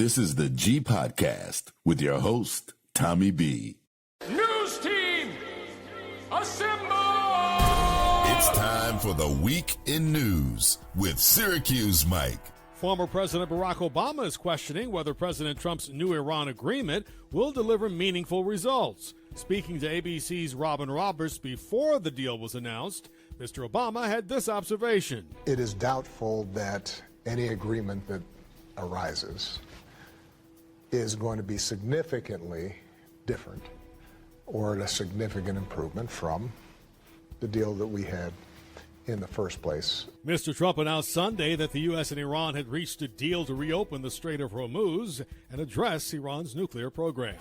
This is the G Podcast with your host, Tommy B. News team, assemble! It's time for the Week in News with Syracuse Mike. Former President Barack Obama is questioning whether President Trump's new Iran agreement will deliver meaningful results. Speaking to ABC's Robin Roberts before the deal was announced, Mr. Obama had this observation. It is doubtful that any agreement that arises is going to be significantly different or a significant improvement from the deal that we had in the first place. Mr. Trump announced Sunday that the U.S. and Iran had reached a deal to reopen the Strait of Hormuz and address Iran's nuclear program.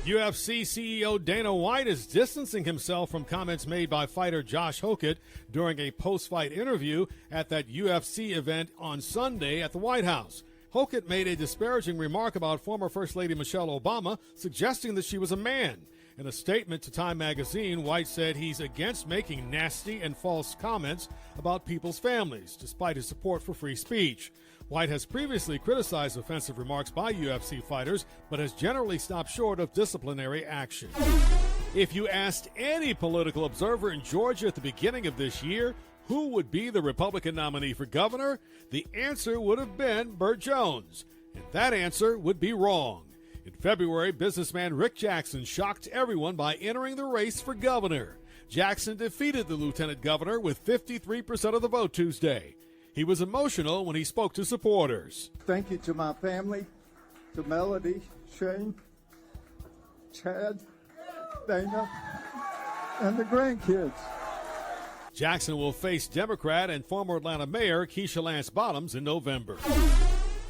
UFC CEO Dana White is distancing himself from comments made by fighter Josh Hokett during a post-fight interview at that UFC event on Sunday at the White House. Hokett made a disparaging remark about former First Lady Michelle Obama, suggesting that she was a man. In a statement to Time magazine, White said he's against making nasty and false comments about people's families, despite his support for free speech. White has previously criticized offensive remarks by UFC fighters, but has generally stopped short of disciplinary action. If you asked any political observer in Georgia at the beginning of this year who would be the Republican nominee for governor, the answer would have been Burt Jones, and that answer would be wrong. In February, businessman Rick Jackson shocked everyone by entering the race for governor. Jackson defeated the lieutenant governor with 53% of the vote Tuesday. He was emotional when he spoke to supporters. Thank you to my family, to Melody, Shane, Chad, Dana, and the grandkids. Jackson will face Democrat and former Atlanta Mayor Keisha Lance Bottoms in November.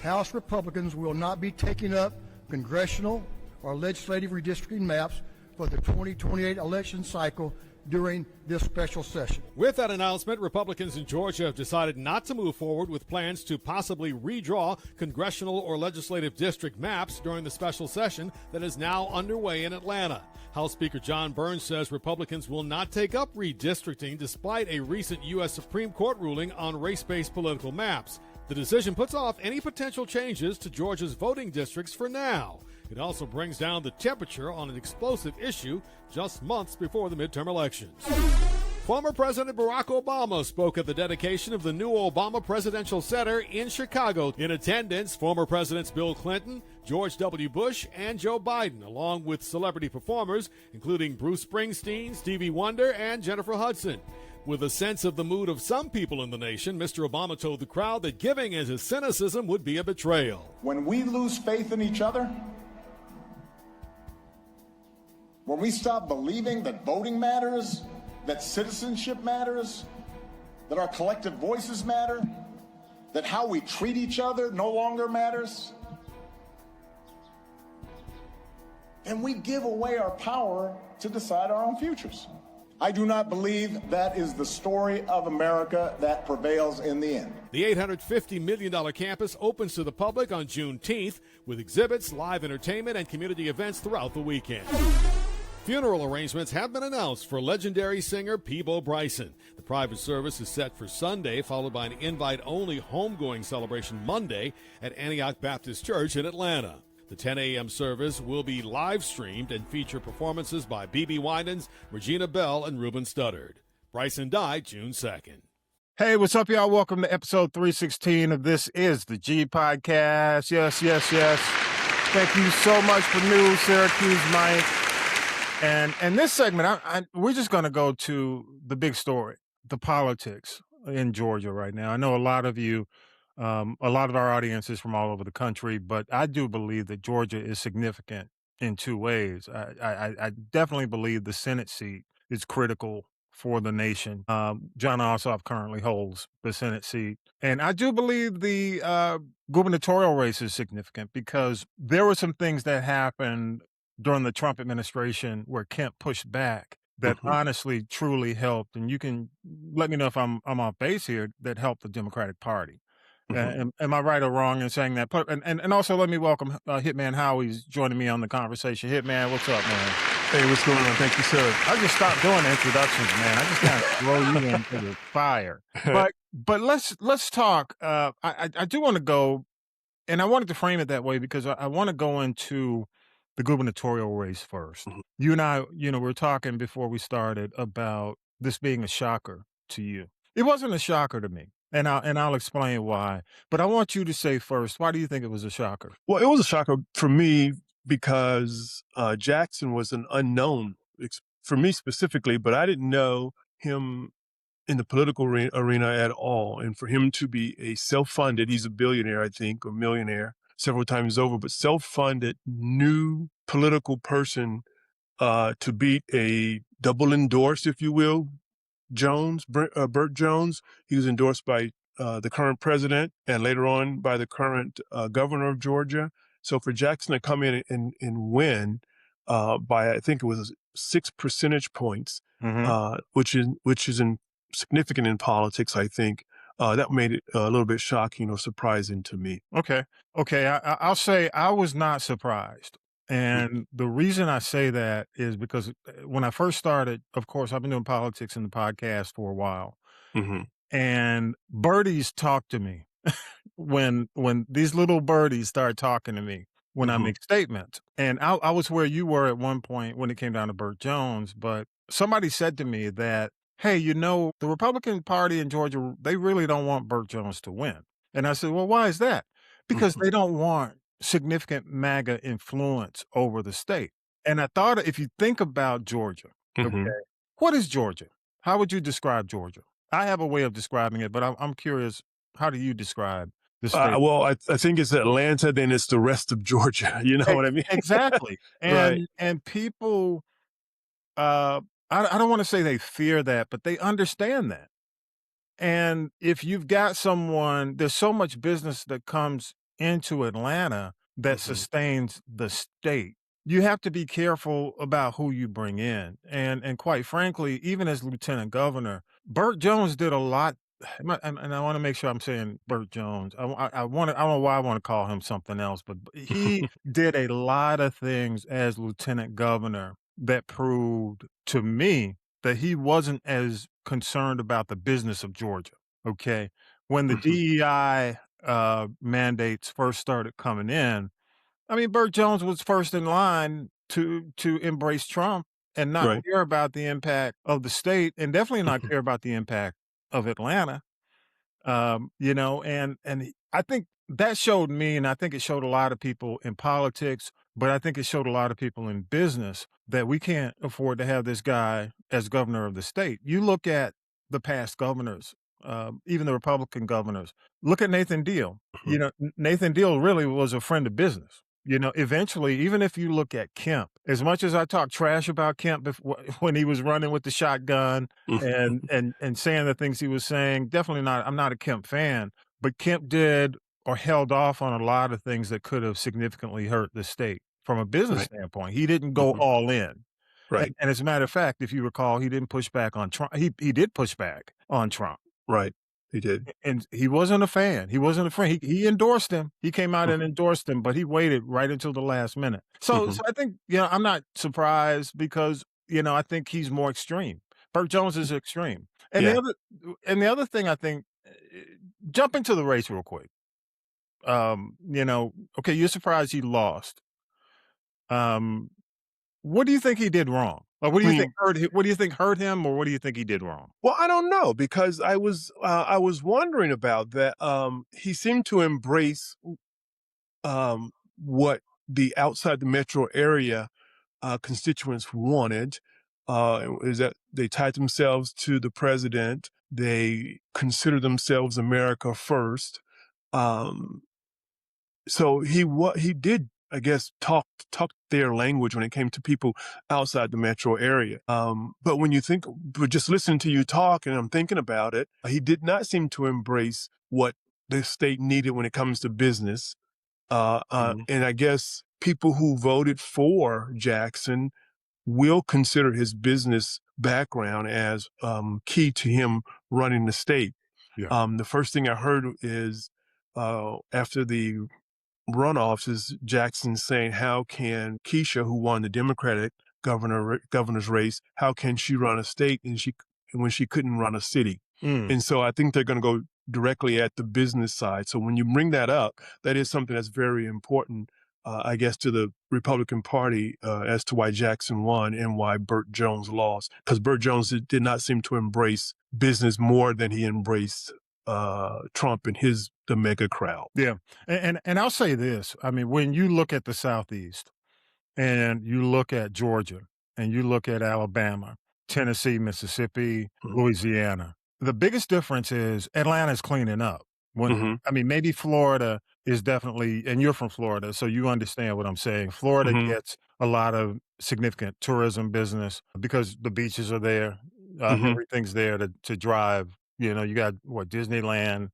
House Republicans will not be taking up congressional or legislative redistricting maps for the 2028 election cycle during this special session. With that announcement, Republicans in Georgia have decided not to move forward with plans to possibly redraw congressional or legislative district maps during the special session that is now underway in Atlanta. House Speaker John Burns says Republicans will not take up redistricting despite a recent U.S. Supreme Court ruling on race-based political maps. The decision puts off any potential changes to Georgia's voting districts for now. It also brings down the temperature on an explosive issue just months before the midterm elections. Former President Barack Obama spoke at the dedication of the new Obama Presidential Center in Chicago. In attendance, former Presidents Bill Clinton, George W. Bush, and Joe Biden, along with celebrity performers, including Bruce Springsteen, Stevie Wonder, and Jennifer Hudson. With a sense of the mood of some people in the nation, Mr. Obama told the crowd that giving as his cynicism would be a betrayal. When we lose faith in each other, when we stop believing that voting matters, that citizenship matters, that our collective voices matter, that how we treat each other no longer matters, then we give away our power to decide our own futures. I do not believe that is the story of America that prevails in the end. The $850 million campus opens to the public on Juneteenth with exhibits, live entertainment, and community events throughout the weekend. Funeral arrangements have been announced for legendary singer Peabo Bryson. The private service is set for Sunday, followed by an invite-only homegoing celebration Monday at Antioch Baptist Church in Atlanta. The 10 a.m. service will be live-streamed and feature performances by B.B. Winans, Regina Bell, and Ruben Studdard. Bryson died June 2nd. Hey, what's up, y'all? Welcome to episode 316 of This Is the G Podcast. Yes. Thank you so much for news, Syracuse Mike. And this segment, we're just going to go to the big story, the politics in Georgia right now. I know a lot of you, a lot of our audience is from all over the country, but I do believe that Georgia is significant in two ways. I definitely believe the Senate seat is critical for the nation. John Ossoff currently holds the Senate seat. And I do believe the gubernatorial race is significant because there were some things that happened during the Trump administration where Kemp pushed back that honestly, truly helped. And you can let me know if I'm off base here, that helped the Democratic Party. Am I right or wrong in saying that? And also let me welcome Hitman Howie's joining me on the conversation. Hitman, what's up, man? Hey, what's going on? Thank you, sir. I just stopped doing introductions, man. I just kind of throw you into the fire. But let's talk. I do want to go And I wanted to frame it that way because I want to go into the gubernatorial race first. Mhm. You and I, we were talking before we started about this being a shocker to you. It wasn't a shocker to me, and I'll explain why. But I want you to say first, why do you think it was a shocker? Well, it was a shocker for me because Jackson was an unknown for me specifically, but I didn't know him in the political arena at all. And for him to be a self-funded, he's a billionaire, I think, or millionaire several times over, but self-funded new political person to beat a double endorsed, if you will, Burt Jones. He was endorsed by the current president and later on by the current governor of Georgia. So for Jackson to come in and win by, I think it was 6 percentage points, which is significant in politics, I think, that made it a little bit shocking or surprising to me. Okay. I'll say I was not surprised. And the reason I say that is because when I first started, of course, I've been doing politics in the podcast for a while. Mm-hmm. And birdies talk to me when these little birdies start talking to me when I make statements. And I was where you were at one point when it came down to Burt Jones, but somebody said to me that, hey, the Republican Party in Georgia, they really don't want Burt Jones to win. And I said, well, why is that? Because they don't want significant MAGA influence over the state. And I thought if you think about Georgia, okay, what is Georgia? How would you describe Georgia? I have a way of describing it, but I'm curious, how do you describe the state? Well, I think it's Atlanta, then it's the rest of Georgia. You know what I mean? Exactly. Right. And people, I don't want to say they fear that, but they understand that. And if you've got someone, there's so much business that comes into Atlanta that sustains the state. You have to be careful about who you bring in. And quite frankly, even as lieutenant governor, Burt Jones did a lot. And I want to make sure I'm saying Burt Jones. I don't know why I want to call him something else, but he did a lot of things as lieutenant governor that proved to me that he wasn't as concerned about the business of Georgia. Okay. When the DEI mandates first started coming in, I mean, Burt Jones was first in line to embrace Trump and not care about the impact of the state, and definitely not care about the impact of Atlanta. And I think that showed me, and I think it showed a lot of people in politics, but I think it showed a lot of people in business that we can't afford to have this guy as governor of the state. You look at the past governors, even the Republican governors. Look at Nathan Deal. Nathan Deal really was a friend of business. Eventually, even if you look at Kemp, as much as I talk trash about Kemp when he was running with the shotgun and saying the things he was saying, definitely not. I'm not a Kemp fan, but Kemp did or held off on a lot of things that could have significantly hurt the state from a business standpoint. He didn't go all in. Right. And as a matter of fact, if you recall, he didn't push back on Trump. He did push back on Trump. Right. He did. And he wasn't a fan. He wasn't a friend. He endorsed him. He came out and endorsed him, but he waited right until the last minute. So I think, I'm not surprised because, I think he's more extreme. Burt Jones is extreme. And the other thing I think, jump into the race real quick. Okay, you're surprised he lost. What do you think he did wrong? Or what do you think hurt him? What do you think hurt him, or what do you think he did wrong? Well, I don't know, because I was wondering about that. He seemed to embrace what the outside the metro area constituents wanted. Is that they tied themselves to the president. They consider themselves America first. So he did, I guess, talk their language when it came to people outside the metro area. But when you think, but just listening to you talk and I'm thinking about it, he did not seem to embrace what the state needed when it comes to business. And I guess people who voted for Jackson will consider his business background as key to him running the state. Yeah. The first thing I heard is after the runoffs is Jackson saying, how can Keisha, who won the Democratic governor's race, how can she run a state when she couldn't run a city? And so I think they're going to go directly at the business side. So when you bring that up, that is something that's very important, I guess, to the Republican Party as to why Jackson won and why Burt Jones lost. Because Burt Jones did not seem to embrace business more than he embraced Trump and the mega crowd. Yeah. And I'll say this. I mean, when you look at the Southeast and you look at Georgia and you look at Alabama, Tennessee, Mississippi, Louisiana, the biggest difference is Atlanta's cleaning up. I mean, maybe Florida is definitely, and you're from Florida, so you understand what I'm saying. Florida gets a lot of significant tourism business because the beaches are there. Everything's there to drive. You know, you got Disneyland,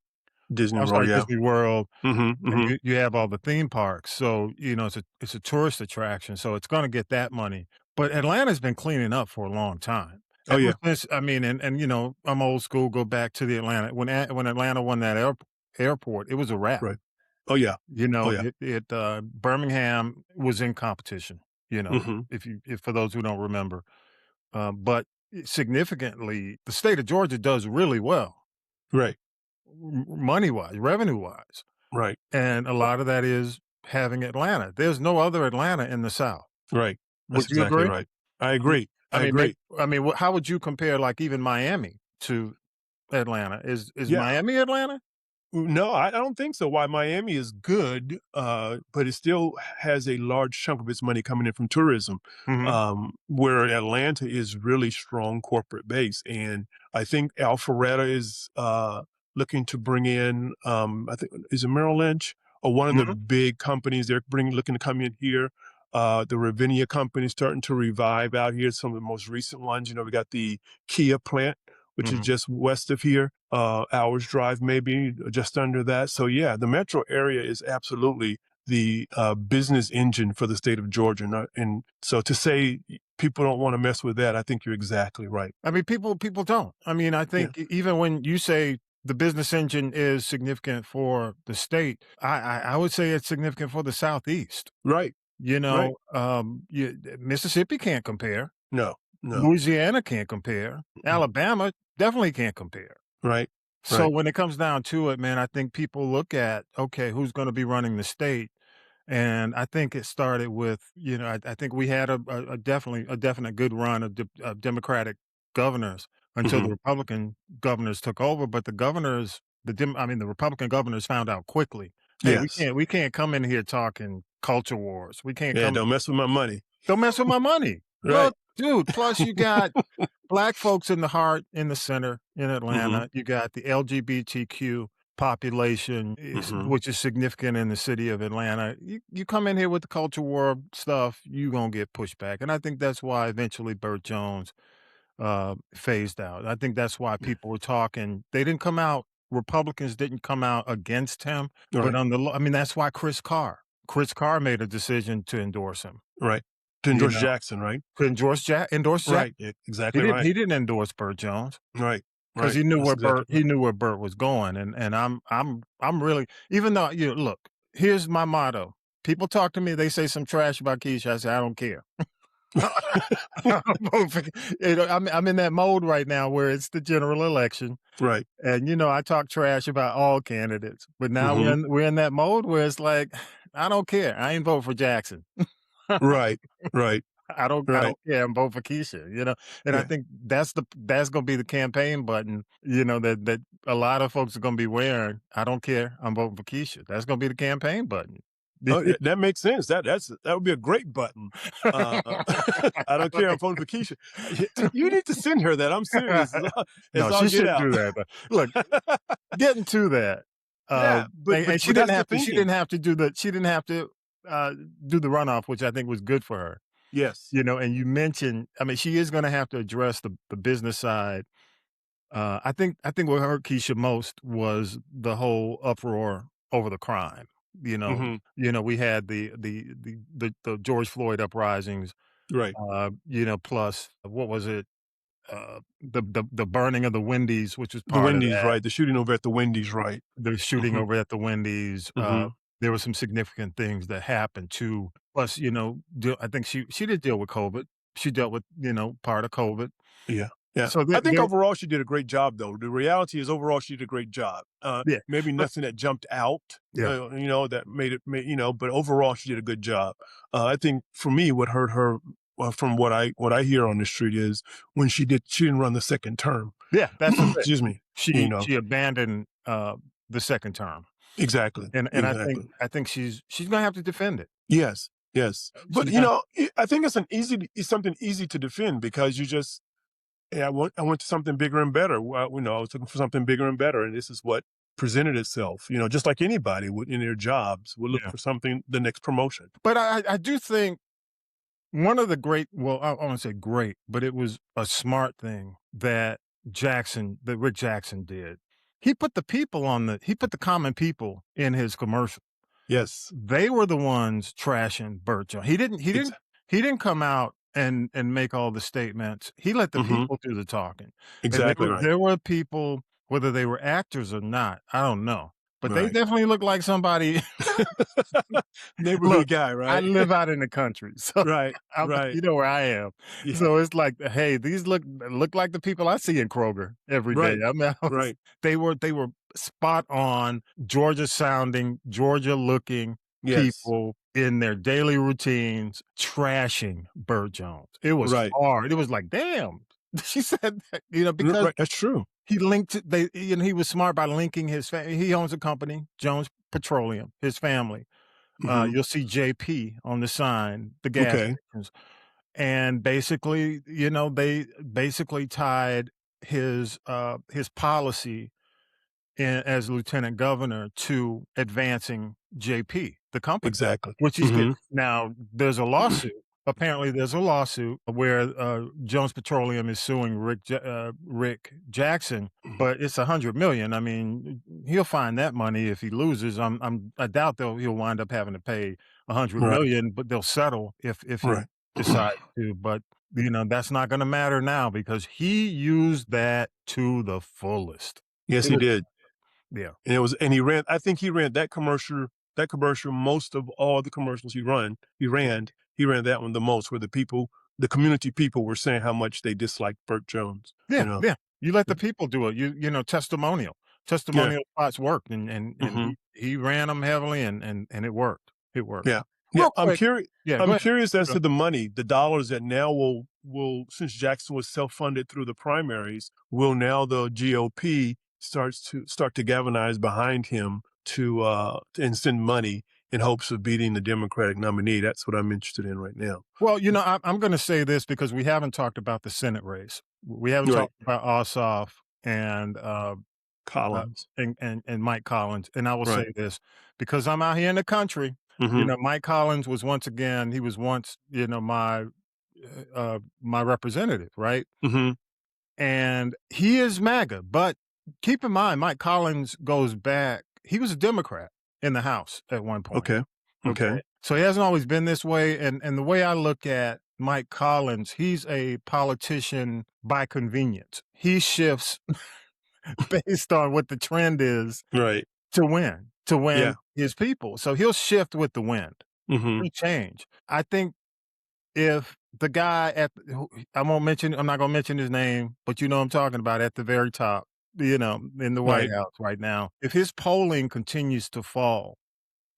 Disney World, yeah. Disney World. Mm-hmm, And you have all the theme parks. So, you know, it's a tourist attraction. So it's going to get that money. But Atlanta's been cleaning up for a long time. Oh, yeah. I mean, and you know, I'm old school, go back to the Atlanta. When Atlanta won that airport, it was a wrap. Right. Oh, yeah. You know, Oh, yeah. Birmingham was in competition, you know, if for those who don't remember. But significantly, the state of Georgia does really well. Right. Money-wise, revenue-wise. Right. And a lot of that is having Atlanta. There's no other Atlanta in the South. Right. Would you agree? Right. I agree. I mean, agree. How would you compare, like, even Miami to Atlanta? Is Yeah. Miami Atlanta? No, I don't think so. Why Miami is good, but it still has a large chunk of its money coming in from tourism, where Atlanta is really strong corporate base. And I think Alpharetta is looking to bring in, I think, is it Merrill Lynch or one of the big companies? They're looking to come in here. The Ravinia company is starting to revive out here. Some of the most recent ones, you know, we got the Kia plant, which is just west of here, hours drive, maybe just under that. So yeah, the metro area is absolutely the business engine for the state of Georgia. And so to say people don't want to mess with that, I think you're exactly right. I mean, people don't. I mean, I think even when you say the business engine is significant for the state, I would say it's significant for the Southeast. Right. You know, Mississippi can't compare. No. Louisiana can't compare. Alabama definitely can't compare. Right. So when it comes down to it, man, I think people look at, okay, who's going to be running the state? And I think it started with, you know, I think we had a definite good run of Democratic governors until the Republican governors took over. But the Republican governors found out quickly, hey, we can't come in here talking culture wars. We can't don't mess with my money. Don't mess with my money. Right. Well, dude, plus you got Black folks in the heart, in the center, in Atlanta. You got the LGBTQ population, which is significant in the city of Atlanta. You come in here with the culture war stuff, you're going to get pushed back. And I think that's why eventually Burt Jones phased out. I think that's why people were talking. They didn't come out, Republicans didn't come out against him. Right. But that's why Chris Carr made a decision to endorse him. Right. To endorse Jackson, right? To endorse Jackson. Right. Exactly right. He didn't endorse Burt Jones. Right. Because he knew he knew where Burt was going. And I'm really, even though, look, here's my motto. People talk to me, they say some trash about Keisha. I say, I don't care. I'm in that mode right now where it's the general election. Right. And, I talk trash about all candidates. But now we're in that mode where it's like, I don't care. I ain't vote for Jackson. Right. I don't care. I'm voting for Keisha, and I think that's going to be the campaign button, that a lot of folks are going to be wearing. I don't care. I'm voting for Keisha. That's going to be the campaign button. Oh, that makes sense. That would be a great button. I don't care. I'm voting for Keisha. You need to send her that. I'm serious. No, she shouldn't do that. But look, getting to that. But she didn't have to. She didn't have to do the. She didn't have to do the runoff, which I think was good for her. Yes. And you mentioned, she is going to have to address the business side. I think what hurt Keisha most was the whole uproar over the crime. We had the George Floyd uprisings. Right. Plus what was it? The burning of the Wendy's, which was part of that. Right. The shooting over at the Wendy's, right. The shooting over at the Wendy's. There were some significant things that happened too. Plus, I think she did deal with COVID. She dealt with, part of COVID. Yeah. Yeah. So I think overall she did a great job, though. The reality is overall she did a great job. Yeah. Maybe nothing that jumped out, Yeah. that made it, but overall she did a good job. I think for me, what hurt her, from what I hear on the street, is when she didn't run the second term. Yeah, that's the thing. Excuse me. She abandoned the second term. Exactly. And exactly. I think she's gonna have to defend it. Yes. But I think it's something easy to defend, because you just, I went to something bigger and better. Well, I was looking for something bigger and better, and this is what presented itself. Just like anybody would in their jobs would look for something, the next promotion. But I do think one of the great, well, I won't say great, but it was a smart thing that Rick Jackson did. He put the common people in his commercial. Yes. They were the ones trashing Burt Jones. He didn't come out and make all the statements. He let the people do the talking. Exactly right. There were people, whether they were actors or not, I don't know. But they Right. definitely looked like somebody. Neighborhood guy, right? I live out in the country, so Right. Right. you know where I am. Yeah. So it's like, hey, these look like the people I see in Kroger every day. Right. I mean, Right. they were spot on, Georgia sounding, Georgia looking Yes. people in their daily routines trashing Burt Jones. It was Right. hard. It was like, damn, she said that, because Right. That's true. he linked it. He was smart by linking his family. He owns a company, Jones Petroleum, his family. You'll see JP on the sign, the gas stations. And basically, they basically tied his policy as lieutenant governor to advancing JP, the company. Exactly. Which he's getting. Now, there's a lawsuit. Apparently, there's a lawsuit where Jones Petroleum is suing Rick Jackson, but it's $100 million. I mean, he'll find that money if he loses. I doubt he'll wind up having to pay $100 million, but they'll settle if he decides to. But that's not going to matter now, because he used that to the fullest. Yes, he did. Yeah, and he ran. I think he ran that commercial. Most of all the commercials he ran that one the most, where the community people were saying how much they disliked Burt Jones. Yeah. You let the people do it. Testimonial spots worked, and he ran them heavily, and it worked. It worked. Yeah. I'm curious. I'm curious as to the money, the dollars that now will, since Jackson was self-funded through the primaries, will now the GOP start to galvanize behind him and send money in hopes of beating the Democratic nominee. That's what I'm interested in right now. Well, I'm going to say this because we haven't talked about the Senate race. We haven't talked about Ossoff and Collins and Mike Collins. And I will say this because I'm out here in the country. Mike Collins was once my representative, right? And he is MAGA, but keep in mind, Mike Collins goes back. He was a Democrat in the House at one point. Okay. So he hasn't always been this way. And the way I look at Mike Collins, he's a politician by convenience. He shifts based on what the trend is to win his people. So he'll shift with the wind. He'll change. I think if the guy I'm not going to mention his name, but I'm talking about at the very top, in the White House right now, if his polling continues to fall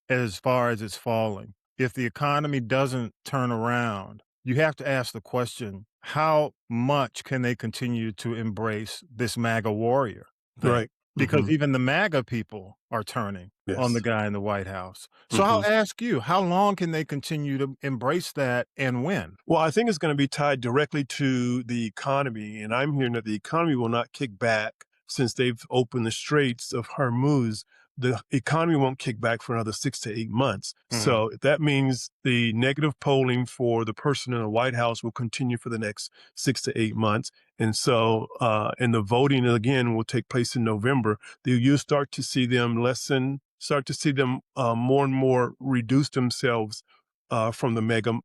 as far as it's falling, if the economy doesn't turn around, you have to ask the question, how much can they continue to embrace this MAGA warrior thing? Right. Because even the MAGA people are turning on the guy in the White House. So I'll ask you, how long can they continue to embrace that and win? Well, I think it's going to be tied directly to the economy. And I'm hearing that the economy will not kick back since they've opened the Straits of Hormuz. The economy won't kick back for another 6 to 8 months. So that means the negative polling for the person in the White House will continue for the next 6 to 8 months. And so, and the voting again will take place in November. You'll start to see them more and more reduce themselves from the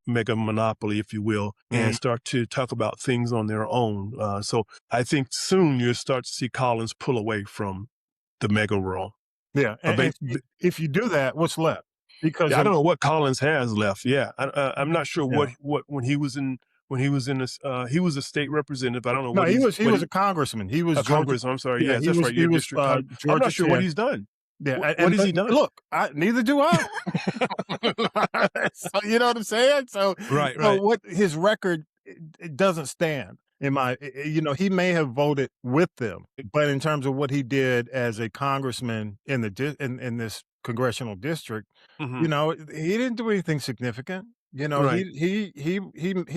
mega monopoly, if you will, and start to talk about things on their own. So I think soon you'll start to see Collins pull away from the mega role. Yeah, and if you do that, what's left? Because I don't know what Collins has left. Yeah, I'm not sure what when he was in when he was in this. He was a state representative. I don't know No, what he was a congressman. He was a Georgia. congressman. I'm sorry. Yeah, Yes, he that's was right. Your district. I'm Georgia not sure what 10. he's done. Yeah, What has he done? Look, neither do I. So, you know what I'm saying? So, Right. what his record it doesn't stand. He may have voted with them, but in terms of what he did as a congressman in in this congressional district, Mhm. he didn't do anything significant. Right. He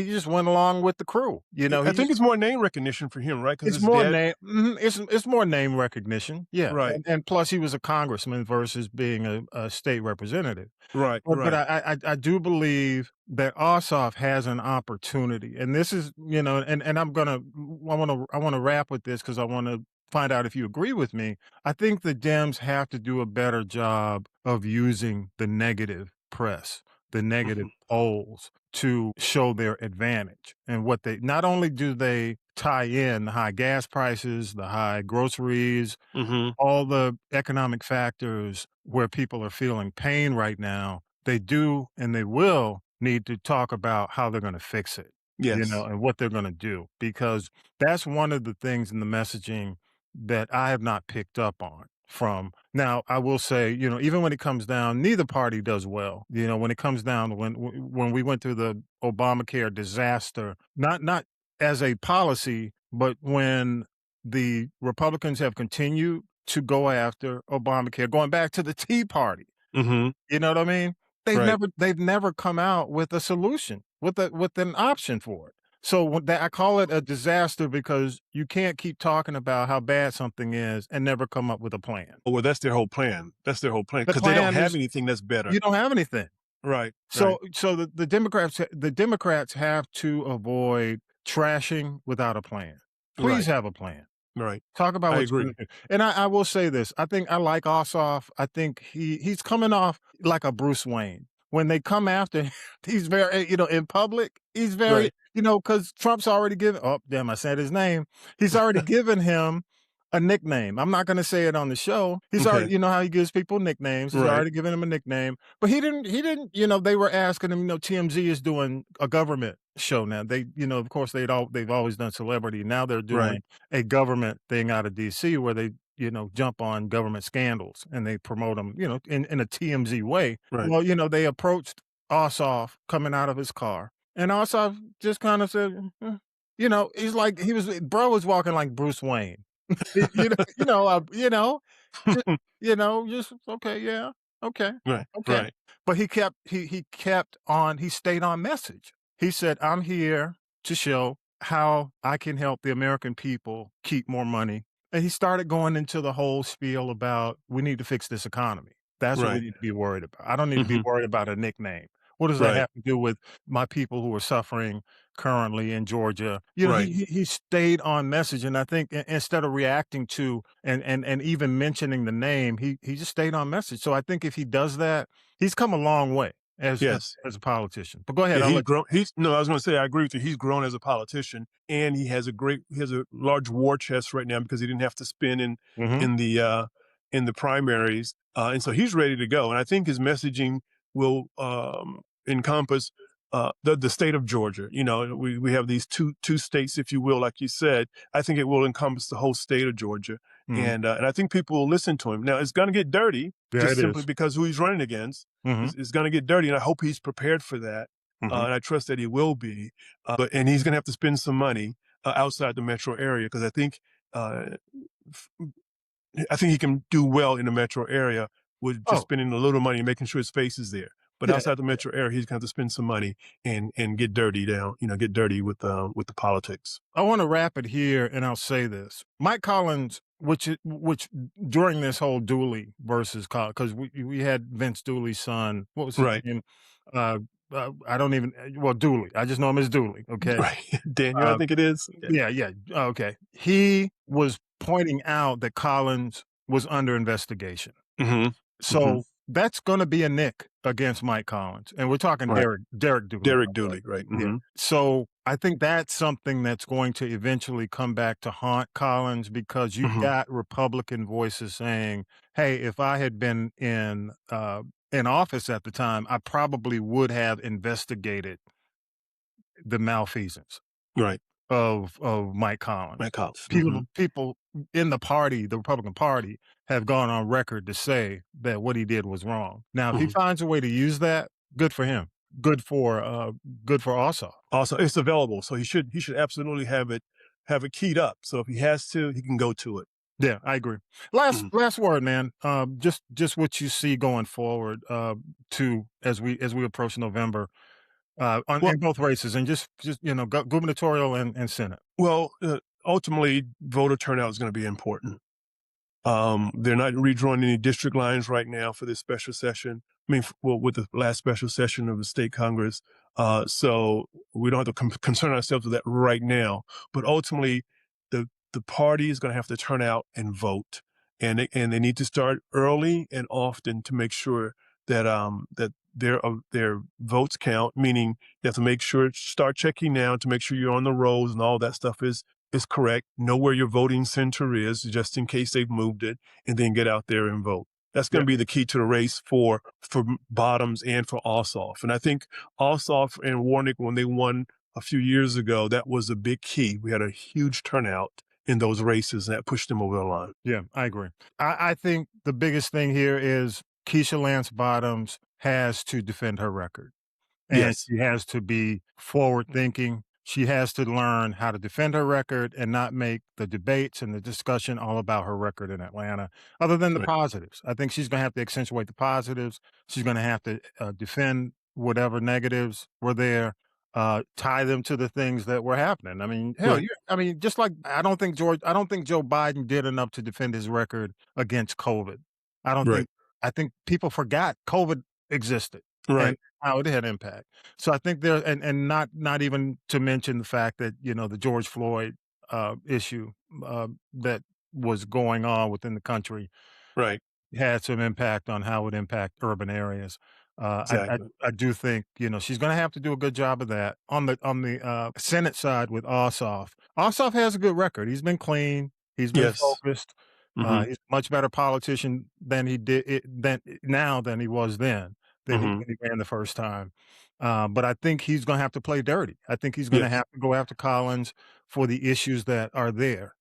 just went along with the crew. I think it's more name recognition for him, right? Because It's his more dad. name. It's more name recognition. Yeah, Right. and plus he was a congressman versus being a state representative. Right. But Right. I do believe that Ossoff has an opportunity, and this is and I want to wrap with this because I want to find out if you agree with me. I think the Dems have to do a better job of using the negative press, the negative Mhm. polls to show their advantage. And what they not only do they tie in the high gas prices, the high groceries, Mhm. all the economic factors where people are feeling pain right now, they do and they will need to talk about how they're going to fix it, Yes. and what they're going to do, because that's one of the things in the messaging that I have not picked up on from. Now, I will say, even when it comes down, neither party does well. When it comes down to when we went through the Obamacare disaster, not as a policy, but when the Republicans have continued to go after Obamacare, going back to the Tea Party. Mhm. You know what I mean? Right. They've never come out with a solution, with an option for it. So I call it a disaster because you can't keep talking about how bad something is and never come up with a plan. Oh, well, that's their whole plan. That's their whole plan The because they don't plan have is anything that's better. you don't have anything. Right. So Right. so the Democrats have to avoid trashing without a plan. Please Right. have a plan. Right. Talk about I what you're agree. gonna do. And I will say this. I think I like Ossoff. I think he's coming off like a Bruce Wayne. When they come after him, he's very, in public, he's very, Right. because Trump's already given, oh, damn, I said his name. He's already given him a nickname. I'm not going to say it on the show. He's Okay. already, how he gives people nicknames. He's Right. already given him a nickname. But he didn't, they were asking him, TMZ is doing a government show now. They, of course, they've always done celebrity. Now they're doing Right. a government thing out of DC where they, jump on government scandals and they promote them, in a TMZ way. Right. Well, they approached Ossoff coming out of his car, and Ossoff just kind of said, he's like bro was walking like Bruce Wayne. Just, just okay, yeah, okay, Right. okay. Right. But he kept on. He stayed on message. He said, "I'm here to show how I can help the American people keep more money." And he started going into the whole spiel about we need to fix this economy. That's what we Right. need to be worried about. I don't need to be Mhm. worried about a nickname. What does that Right. have to do with my people who are suffering currently in Georgia? Right. He stayed on message, and I think instead of reacting to and even mentioning the name, he just stayed on message. So I think if he does that, he's come a long way as Yes. a politician. But go ahead, Yeah, I'll he's let grown. I was going to say, I agree with you. He's grown as a politician, and he has a large war chest right now because he didn't have to spend Mhm. in the primaries, and so he's ready to go. And I think his messaging will encompass the state of Georgia. We have these two states, if you will, like you said. I think it will encompass the whole state of Georgia, Mhm. and I think people will listen to him. Now, it's going to get dirty, Yeah, just it simply is. because who he's running against. Mhm. It's going to get dirty, and I hope he's prepared for that. Mhm. And I trust that he will be. And he's going to have to spend some money outside the metro area because uh, I think he can do well in the metro area with just Oh, spending a little money and making sure his face is there. But yeah. outside the metro area, he's going to have to spend some money and get dirty down. Get dirty with the politics. I want to wrap it here, and I'll say this: Mike Collins, which during this whole Dooley versus Collins, because we had Vince Dooley's son. What was his Right. name? I don't even. Well, Dooley. I just know him as Dooley. Okay. Right. Daniel, I think it is. Yeah. Okay. He was pointing out that Collins was under investigation. Mm-hmm. So that's going to be a nick against Mike Collins. And we're talking Right. Derek Dooley. Derek Dooley, right. Yeah. Mm-hmm. So I think that's something that's going to eventually come back to haunt Collins because you've Mhm. got Republican voices saying, hey, if I had been in office at the time, I probably would have investigated the malfeasance Right. of Mike Collins. Mike Collins. People in the party, the Republican Party, have gone on record to say that what he did was wrong. Now, if he finds a way to use that, good for him. Good for Ossoff. Also, it's available, so he should absolutely have it keyed up. So if he has to, he can go to it. Yeah, I agree. Last word, man. Just what you see going forward as we approach November in both races, and just gubernatorial and Senate. Well, ultimately, voter turnout is going to be important. They're not redrawing any district lines right now for this special session. I mean, with the last special session of the state Congress. So we don't have to concern ourselves with that right now. But ultimately, the party is going to have to turn out and vote. And they need to start early and often to make sure that that their votes count, meaning you have to start checking now to make sure you're on the rolls and all that stuff is correct. Know where your voting center is, just in case they've moved it, and then get out there and vote. That's going to be the key to the race for Bottoms and for Ossoff. And I think Ossoff and Warnick, when they won a few years ago, that was a big key. We had a huge turnout in those races, and that pushed them over the line. Yeah, I agree. I think the biggest thing here is Keisha Lance Bottoms has to defend her record. And she has to be forward-thinking. She has to learn how to defend her record and not make the debates and the discussion all about her record in Atlanta, other than the positives. I think she's going to have to accentuate the positives. She's going to have to defend whatever negatives were there, tie them to the things that were happening. I mean, hell, just like I don't think Joe Biden did enough to defend his record against COVID. I think people forgot COVID existed. Right. And how it had impact. So I think there, and not even to mention the fact that, the George Floyd issue that was going on within the country Right. had some impact on how it impact urban areas. Exactly. I do think, she's going to have to do a good job of that. On the Senate side with Ossoff, Ossoff has a good record. He's been clean. He's been focused. He's a much better politician than he was then. Than he ran the first time. But I think he's going to have to play dirty. I think he's going to have to go after Collins for the issues that are there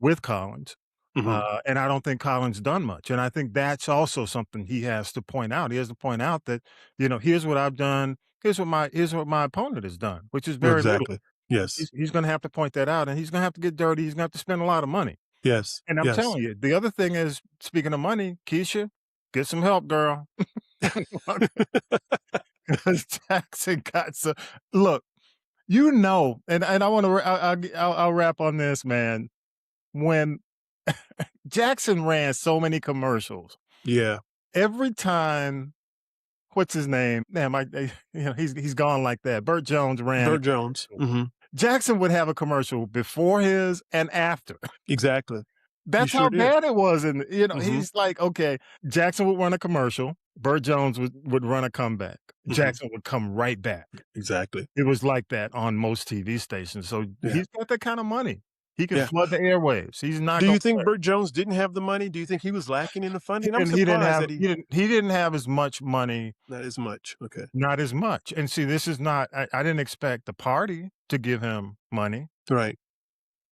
with Collins. And I don't think Collins done much. And I think that's also something he has to point out. He has to point out that, here's what I've done. Here's what my opponent has done, which is very little. Yes. He's going to have to point that out, and he's going to have to get dirty. He's going to have to spend a lot of money. Yes. And I'm telling you, the other thing is, speaking of money, Keisha, get some help, girl. Because Jackson got some. Look, and I want to. I'll wrap on this, man. When Jackson ran so many commercials, every time. What's his name? Damn, he's gone like that. Burt Jones ran. Burt Jones. Jackson would have a commercial before his and after. Exactly. That's how bad it was. And, he's like, okay, Jackson would run a commercial. Burt Jones would run a comeback. Jackson would come right back. Exactly. It was like that on most TV stations. So he's got that kind of money. He can flood the airwaves. He's not. Do you think Burt Jones didn't have the money? Do you think he was lacking in the funding? I'm surprised that he didn't have as much money. Not as much. Okay. Not as much. And see, this is not. I didn't expect the party to give him money. Right.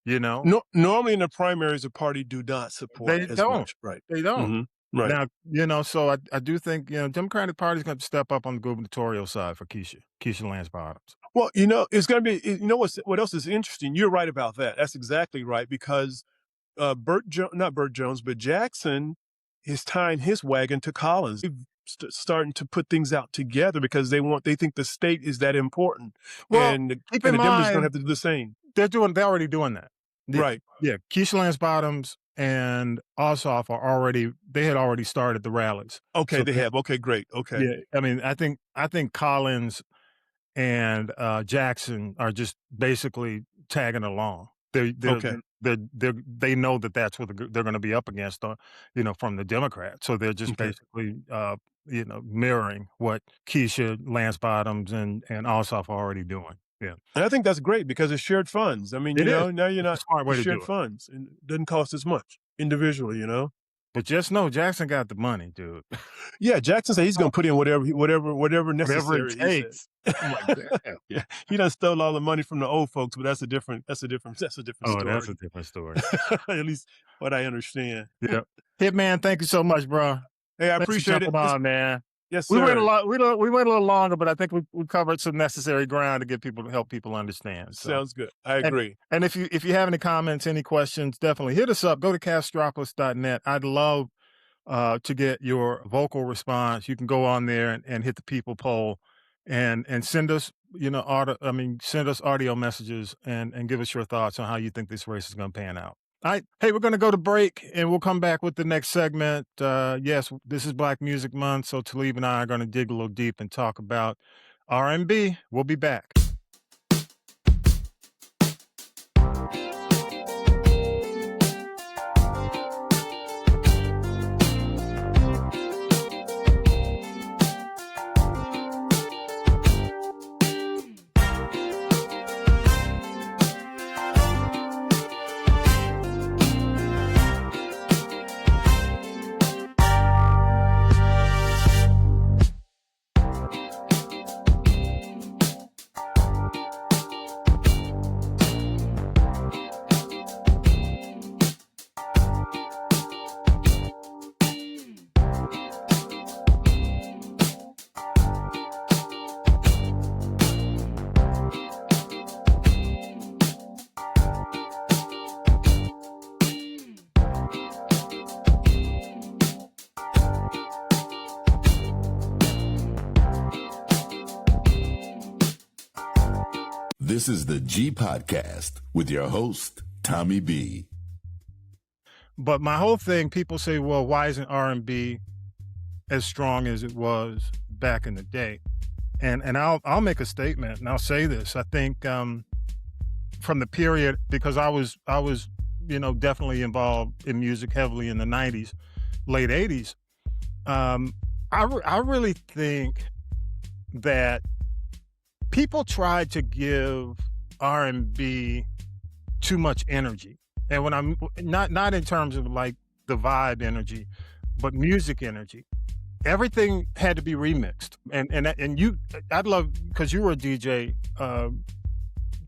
No, normally in the primaries, the party do not support as much. Right. They don't. Right. Now, so I do think, Democratic Party's going to step up on the gubernatorial side for Keisha Lance Bottoms. Well, it's going to be, what else is interesting? You're right about that. That's exactly right. Because not Burt Jones, but Jackson is tying his wagon to Collins. Starting to put things out together because they think the state is that important. Well, and keep the in Democrats mind, going to have to do the same. They're already doing that. Right. Yeah. Keisha Lance Bottoms and Ossoff they had already started the rallies. Okay, so they have. Okay, great. Okay. Yeah. I mean, I think Collins and Jackson are just basically tagging along. They know that that's what they're going to be up against, from the Democrats. So they're just basically, mirroring what Keisha Lance Bottoms and Ossoff are already doing. Yeah. And I think that's great because it's shared funds. I mean, now you're not smart way to shared do it. funds. And it doesn't cost as much individually, But just know Jackson got the money, dude. Yeah, Jackson said he's going to put in whatever necessary. Whatever it takes. I'm like, damn. Yeah, he done stole all the money from the old folks, but that's a different story. Oh, that's a different story. At least what I understand. Yeah. Hitman, thank you so much, bro. Hey, I appreciate it. On, man. Yes, sir. We went a little longer, but I think we covered some necessary ground to help people understand. So. Sounds good. I agree. And if you have any comments, any questions, definitely hit us up. Go to Castropoulos.net. I'd love to get your vocal response. You can go on there and hit the people poll and send us send us audio messages and give us your thoughts on how you think this race is going to pan out. All right. Hey, we're going to go to break, and we'll come back with the next segment. Yes, this is Black Music Month, so Talib and I are going to dig a little deep and talk about R&B. We'll be back. This is the G Podcast with your host, Tommy B. But my whole thing, people say, well, why isn't R&B as strong as it was back in the day? And I'll make a statement, and I'll say this. I think from the period, because I was definitely involved in music heavily in the 90s, late 80s, I really think that people tried to give R&B too much energy. And when I'm not in terms of like the vibe energy, but music energy, everything had to be remixed. And you, I'd love, because you were a DJ,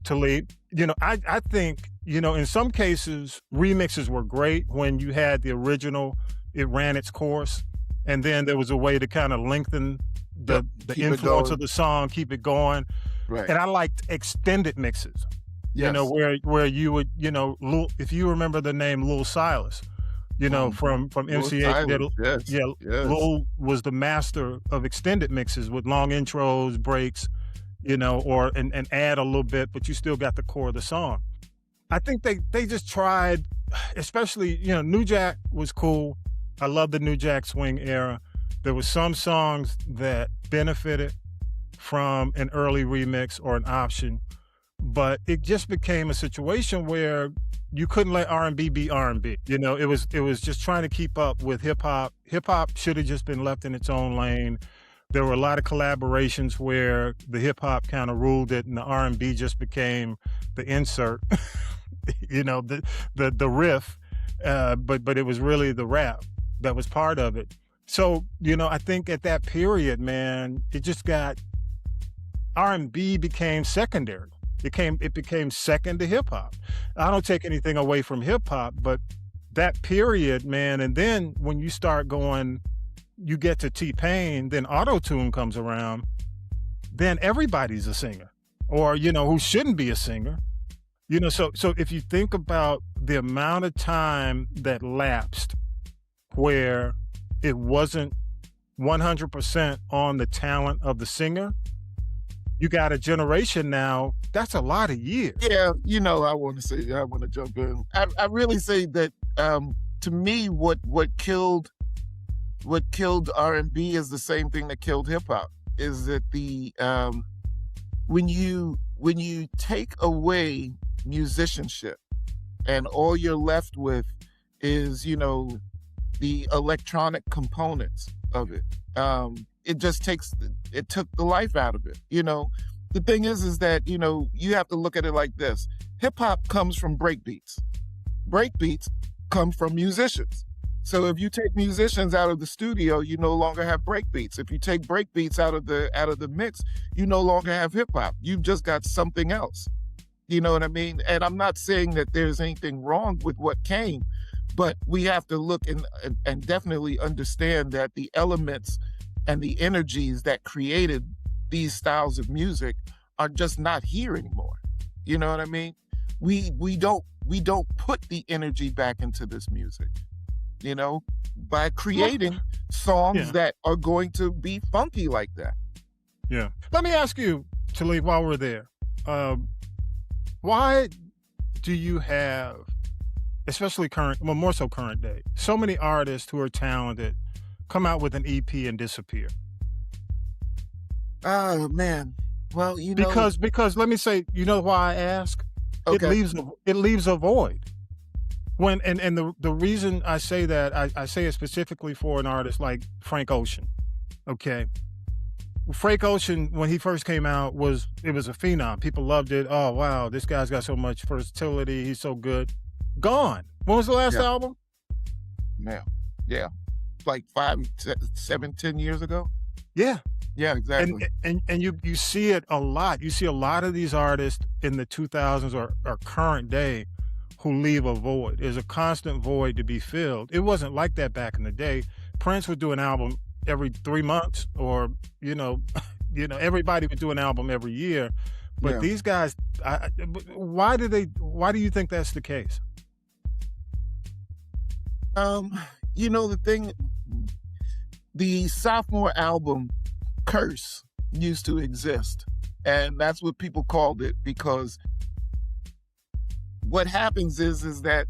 Talib, I think, in some cases, remixes were great when you had the original, it ran its course. And then there was a way to kind of lengthen the influence of the song, keep it going. Right. And I liked extended mixes, yes. where you would, if you remember the name Lil Silas, from MCA. Yes. Lil was the master of extended mixes with long intros, breaks, and add a little bit, but you still got the core of the song. I think they just tried, especially, New Jack was cool. I love the New Jack Swing era. There were some songs that benefited from an early remix or an option, but it just became a situation where you couldn't let R&B be R&B. It was just trying to keep up with hip hop. Hip hop should have just been left in its own lane. There were a lot of collaborations where the hip hop kind of ruled it, and the R&B just became the insert. The riff, but it was really the rap that was part of it. So, I think at that period, man, it just got, R&B became secondary. It became second to hip hop. I don't take anything away from hip hop, but that period, man, and then when you start going, you get to T-Pain, then auto-tune comes around, then everybody's a singer, or, who shouldn't be a singer. So if you think about the amount of time that lapsed where it wasn't 100% on the talent of the singer, you got a generation now, that's a lot of years. Yeah, I want to jump in. I really say that, to me, what killed R&B is the same thing that killed hip hop, is that when you take away musicianship and all you're left with is, the electronic components of it, it took the life out of it. The thing is that, you have to look at it like this. Hip hop comes from breakbeats. Breakbeats come from musicians. So if you take musicians out of the studio, you no longer have break beats. If you take break beats out of the mix, you no longer have hip hop. You've just got something else. You know what I mean? And I'm not saying that there's anything wrong with what came, but we have to look and definitely understand that the elements and the energies that created these styles of music are just not here anymore. You know what I mean? We don't put the energy back into this music, you know, by creating songs that are going to be funky like that. Yeah. Let me ask you, Talib, while we're there, why do you have, especially more so current day, so many artists who are talented come out with an EP and disappear? Oh, man. Well, you know. Because let me say, you know why I ask? Okay. It leaves a void. And the reason I say that, I say it specifically for an artist like Frank Ocean. Okay. Frank Ocean, when he first came out, it was a phenom. People loved it. Oh, wow, this guy's got so much versatility. He's so good. Gone. When was the last album? Yeah. Like 5, 7, 10 years ago? Yeah. Yeah, exactly. And you see it a lot. You see a lot of these artists in the 2000s or current day who leave a void. There's a constant void to be filled. It wasn't like that back in the day. Prince would do an album every 3 months, or everybody would do an album every year. But these guys, why do you think that's the case? You know, the sophomore album curse used to exist, and that's what people called it, because what happens is that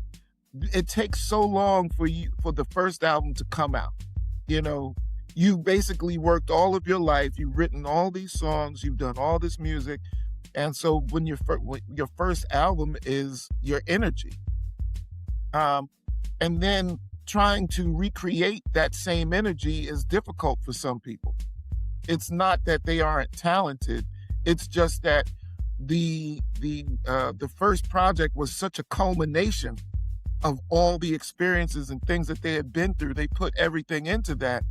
it takes so long for the first album to come out. You know, you basically worked all of your life, you've written all these songs, you've done all this music, and so when your first album is your energy, and then trying to recreate that same energy is difficult for some people. It's not that they aren't talented. It's just that the first project was such a culmination of all the experiences and things that they had been through. They put everything into that,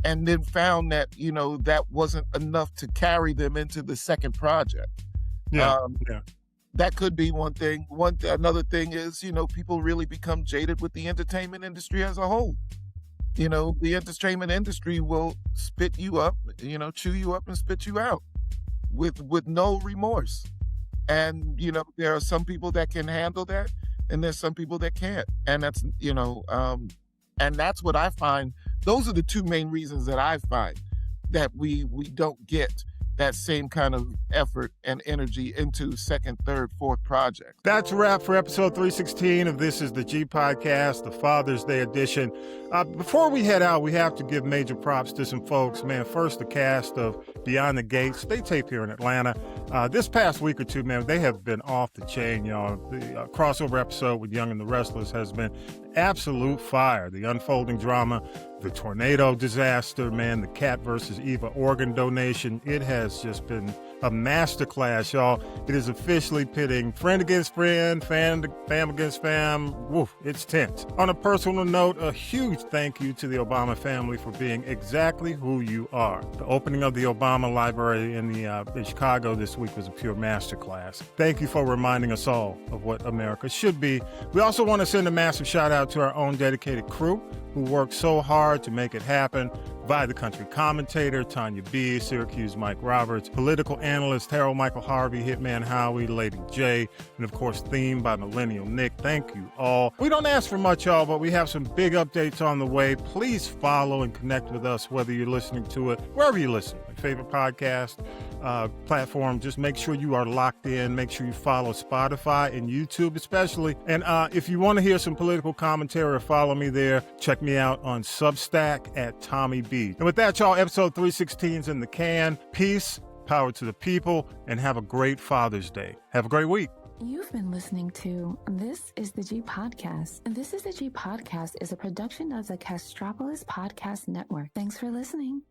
and then found that, you know, that wasn't enough to carry them into the second project. That could be one thing. Another thing is, you know, people really become jaded with the entertainment industry as a whole. You know, the entertainment industry will spit you up, you know, chew you up and spit you out with no remorse. And, you know, there are some people that can handle that, and there's some people that can't. And that's, you know, and that's what I find. Those are the two main reasons that I find that we don't get that same kind of effort and energy into second, third, fourth projects. That's a wrap for episode 316 of This is the G Podcast, the Father's Day edition. Before we head out, we have to give major props to some folks. Man, first, the cast of Beyond the Gates. They tape here in Atlanta. This past week or two, man, they have been off the chain, y'all. The crossover episode with Young and the Restless has been absolute fire. The unfolding drama, the tornado disaster, man, the Cat versus Eva organ donation. It has just been a masterclass, y'all. It is officially pitting friend against friend, fam against fam. Woof, it's tense. On a personal note, a huge thank you to the Obama family for being exactly who you are. The opening of the Obama Library in Chicago this week was a pure masterclass. Thank you for reminding us all of what America should be. We also want to send a massive shout out to our own dedicated crew who worked so hard to make it happen. Via the country commentator, Tanya B., Syracuse Mike Roberts, political analyst Harold Michael Harvey, Hitman Howie, Lady J, and of course, theme by Millennial Nick. Thank you all. We don't ask for much, y'all, but we have some big updates on the way. Please follow and connect with us, whether you're listening to it, wherever you listen, your favorite podcast platform. Just make sure you are locked in. Make sure you follow Spotify and YouTube especially. And if you want to hear some political commentary or follow me there, check me out on Substack at Tommy B. And with that, y'all, episode 316 is in the can. Peace, power to the people, and have a great Father's Day. Have a great week. You've been listening to This is the G Podcast. And This is the G Podcast is a production of the Castropolis Podcast Network. Thanks for listening.